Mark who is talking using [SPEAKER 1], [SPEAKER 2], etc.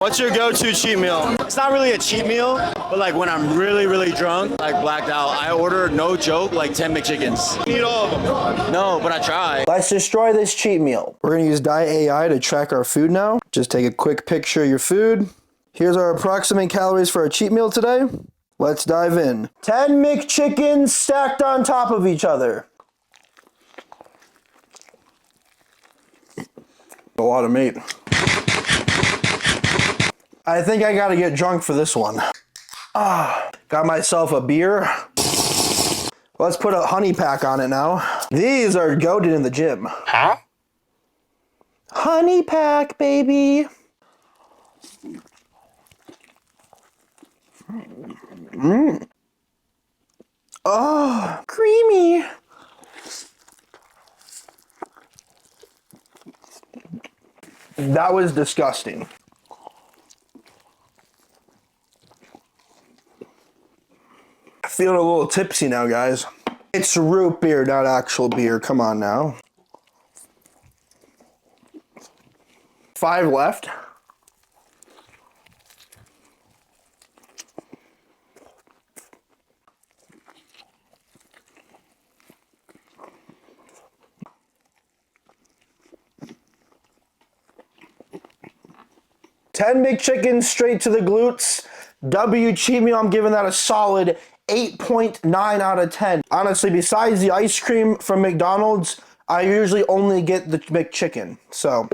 [SPEAKER 1] What's your go-to cheat meal? It's not really a cheat meal, but like when I'm really, really drunk, like blacked out, I order, no joke, like 10 McChickens. Eat all of them. No, but I try.
[SPEAKER 2] Let's destroy this cheat meal. We're gonna use Diet AI to track our food now. Just take a quick picture of your food. Here's our approximate calories for our cheat meal today. Let's dive in. 10 McChickens stacked on top of each other. A lot of meat. I think I gotta get drunk for this one. Got myself a beer. Let's put a honey pack on it now. These are goated in the gym.
[SPEAKER 3] Huh?
[SPEAKER 2] Honey pack, baby. Oh, creamy. That was disgusting. Feeling a little tipsy now, guys. It's root beer, not actual beer. Come on now. 5 left. $10 McChickens straight to the glutes. W cheat meal, I'm giving that a solid 8.9 out of 10. Honestly, besides the ice cream from McDonald's, I usually only get the McChicken. So